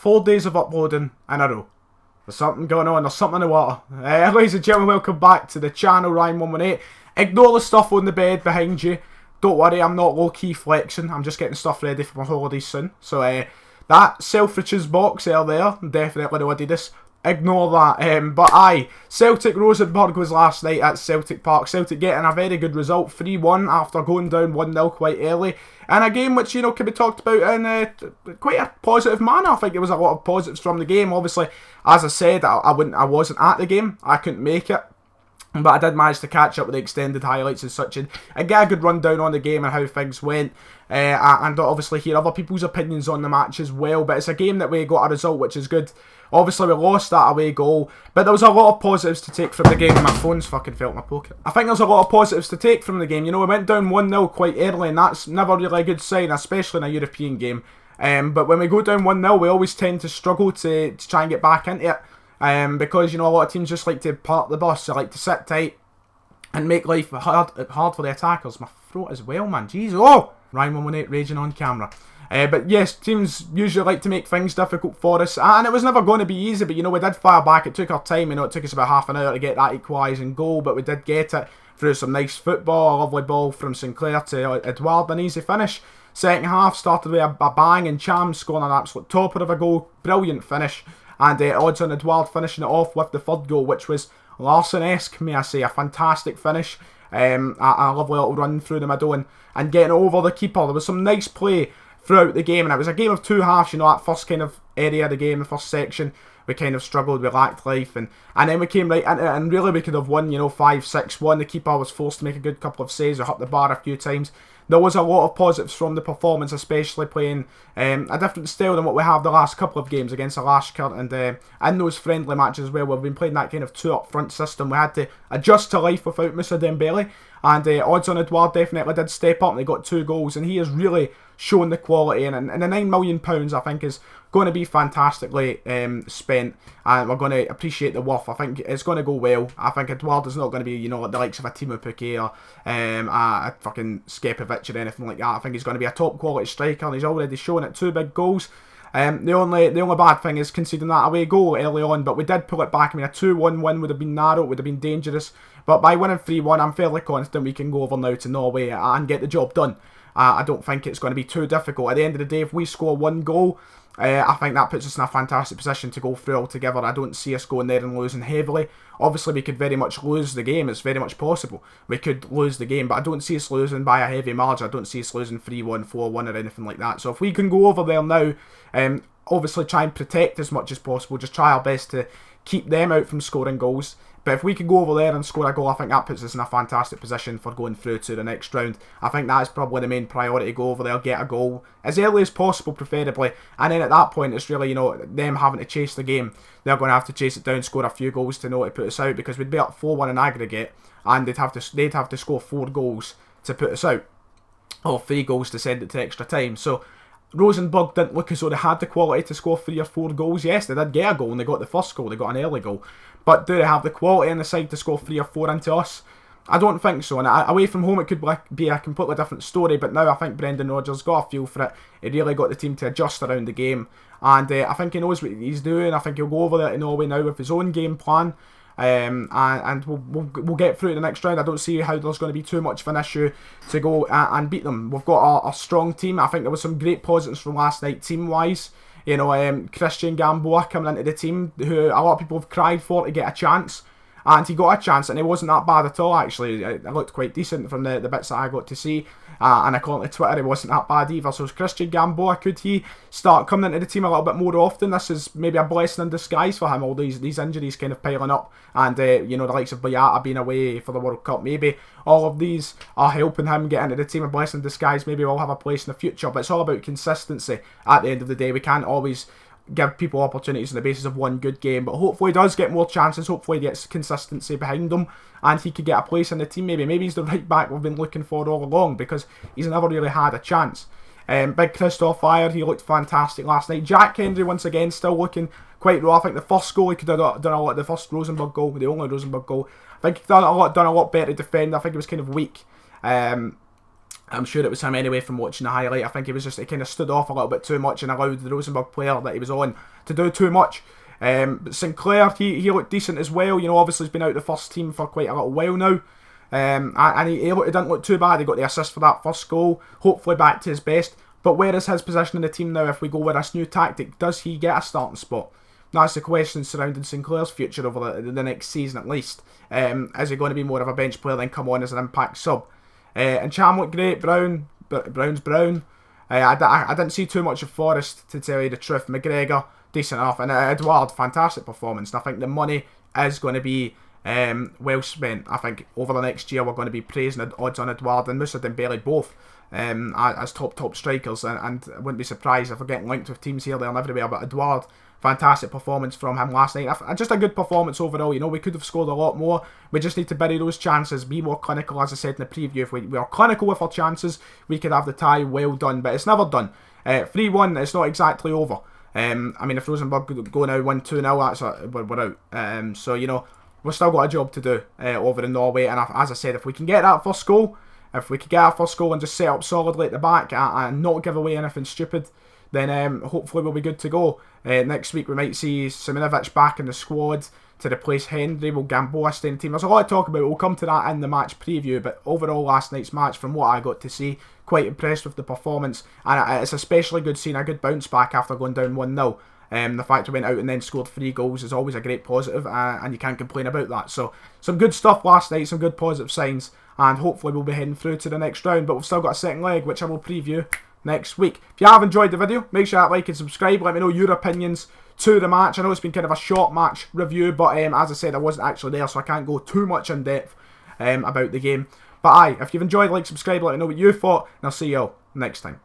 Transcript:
4 days of uploading in a row. There's something going on, there's something in the water. Ladies and gentlemen, welcome back to the channel, Ryan118. Ignore the stuff on the bed behind you. Don't worry, I'm not low-key flexing. I'm just getting stuff ready for my holidays soon. So, that Selfridges box there, definitely no Adidas. Ignore that. But aye, Celtic Rosenborg was last night at Celtic Park. Celtic getting a very good result, 3-1 after going down 1-0 quite early. And a game which, you know, can be talked about in quite a positive manner. I think there was a lot of positives from the game. Obviously, as I said, I wasn't at the game. I couldn't make it. But I did manage to catch up with the extended highlights and such, and get a good rundown on the game and how things went, and obviously hear other people's opinions on the match as well. But it's a game that we got a result, which is good. Obviously we lost that away goal, but there was a lot of positives to take from the game. My phone's fucking fell in my pocket. I think there's a lot of positives to take from the game. You know, we went down 1-0 quite early, and that's never really a good sign, especially in a European game. But when we go down 1-0, we always tend to struggle to try and get back into it. Because, you know, a lot of teams just like to park the bus. They like to sit tight and make life hard for the attackers. My throat as well, man. Jeez. Oh! Ryan118 raging on camera. But yes, teams usually like to make things difficult for us. And it was never going to be easy, but, you know, we did fire back. It took our time. You know, it took us about half an hour to get that equalising goal, but we did get it through some nice football. A lovely ball from Sinclair to Edouard. An easy finish. Second half started with a bang, and Cham scoring an absolute topper of a goal. Brilliant finish. And odds on Edouard finishing it off with the third goal, which was Larson-esque, may I say. A fantastic finish. A lovely little run through the middle and getting over the keeper. There was some nice play throughout the game, and it was a game of two halves. You know, that first kind of area of the game, the first section, we kind of struggled, we lacked life, and then we came right into it, and really we could have won, you know, 5-6-1. The keeper was forced to make a good couple of saves, or hit the bar a few times. There was a lot of positives from the performance, especially playing a different style than what we have the last couple of games against Alaska, and in those friendly matches where we've been playing that kind of two up front system. We had to adjust to life without Moussa Dembele, and odds on Edouard definitely did step up, and they got 2 goals, and he has really shown the quality, and the £9 million I think is going to be fantastically spent, and we're going to appreciate the worth. I think it's going to go well. I think Edouard is not going to be, you know, like the likes of a Timo Pukki or a fucking Skepovic or anything like that. I think he's going to be a top quality striker, and he's already shown it. 2 big goals. The only bad thing is conceding that away goal early on, but we did pull it back. I mean, a 2-1 win would have been narrow, it would have been dangerous, but by winning 3-1, I'm fairly confident we can go over now to Norway and get the job done. I don't think it's going to be too difficult. At the end of the day, if we score 1 goal, I think that puts us in a fantastic position to go through altogether. I don't see us going there and losing heavily. Obviously, we could very much lose the game. It's very much possible. We could lose the game, but I don't see us losing by a heavy margin. I don't see us losing 3-1, 4-1 or anything like that. So if we can go over there now, obviously try and protect as much as possible. Just try our best to keep them out from scoring goals. But if we can go over there and score a goal, I think that puts us in a fantastic position for going through to the next round. I think that is probably the main priority. Go over there, get a goal as early as possible, preferably. And then at that point, it's really, you know, them having to chase the game. They're going to have to chase it down, score a few goals to know to put us out, because we'd be up 4-1 in aggregate, and they'd have to score 4 goals to put us out, or 3 goals to send it to extra time. So Rosenborg didn't look as though they had the quality to score 3 or 4 goals. Yes, they did get a goal, and they got the first goal. They got an early goal. But do they have the quality on the side to score 3 or 4 into us? I don't think so. And away from home, it could be a completely different story. But now I think Brendan Rodgers got a feel for it. He really got the team to adjust around the game. And I think he knows what he's doing. I think he'll go over there to Norway now with his own game plan. And we'll get through to the next round. I don't see how there's going to be too much of an issue to go and beat them. We've got a strong team. I think there was some great positives from last night team-wise. You know, Christian Gamboa coming into the team, who a lot of people have cried for to get a chance. And he got a chance, and it wasn't that bad at all, actually. It looked quite decent from the bits that I got to see. And according to Twitter, it wasn't that bad either. So Christian Gamboa, could he start coming into the team a little bit more often? This is maybe a blessing in disguise for him, all these injuries kind of piling up. And, you know, the likes of Boyata being away for the World Cup. Maybe all of these are helping him get into the team. A blessing in disguise. Maybe we'll have a place in the future. But it's all about consistency at the end of the day. We can't always give people opportunities on the basis of one good game, but hopefully he does get more chances. Hopefully he gets consistency behind him, and he could get a place in the team. Maybe he's the right back we've been looking for all along, because he's never really had a chance. Big Christoph Ayer, he looked fantastic last night. Jack Hendry once again still looking quite raw. I think the first goal he could have done a lot. The first Rosenborg goal, the only Rosenborg goal, I think he done a lot better to defend. I think he was kind of weak. I'm sure it was him anyway from watching the highlight. I think he kind of stood off a little bit too much and allowed the Rosenborg player that he was on to do too much. But Sinclair, he looked decent as well. You know, obviously he's been out of the first team for quite a little while now. And he didn't look too bad. He got the assist for that first goal. Hopefully back to his best. But where is his position in the team now if we go with this new tactic? Does he get a starting spot? That's the question surrounding Sinclair's future over the next season at least. Is he going to be more of a bench player than come on as an impact sub? And Cham looked great. Brown's Brown. I didn't see too much of Forrest, to tell you the truth. McGregor, decent enough. And Edouard, fantastic performance. And I think the money is going to be well spent. I think over the next year we're going to be praising the odds on Edouard and Moussa Dembele both as top strikers. And I wouldn't be surprised if we're getting linked with teams here, there and everywhere. But Edouard, fantastic performance from him last night. Just a good performance overall. You know, we could have scored a lot more. We just need to bury those chances, be more clinical, as I said in the preview. If we are clinical with our chances, we could have the tie well done. But it's never done. 3-1, it's not exactly over. I mean, if Rosenborg go now 1-2-0, we're out. So, you know, we've still got a job to do over in Norway. And as I said, if we can get that first goal, and just set up solidly at the back and not give away anything stupid, then hopefully we'll be good to go. Next week we might see Siminovic back in the squad to replace Hendry. Will Gamboa stay in the team? There's a lot to talk about. We'll come to that in the match preview. But overall, last night's match, from what I got to see, quite impressed with the performance. And it's especially good seeing a good bounce back after going down 1-0. The fact we went out and then scored 3 goals is always a great positive, and you can't complain about that. So some good stuff last night, some good positive signs, and hopefully we'll be heading through to the next round. But we've still got a second leg, which I will preview next week. If you have enjoyed the video, make sure to like and subscribe. Let me know your opinions to the match. I know it's been kind of a short match review, but as I said, I wasn't actually there, so I can't go too much in depth about the game. But if you've enjoyed, like, subscribe, let me know what you thought, and I'll see you all next time.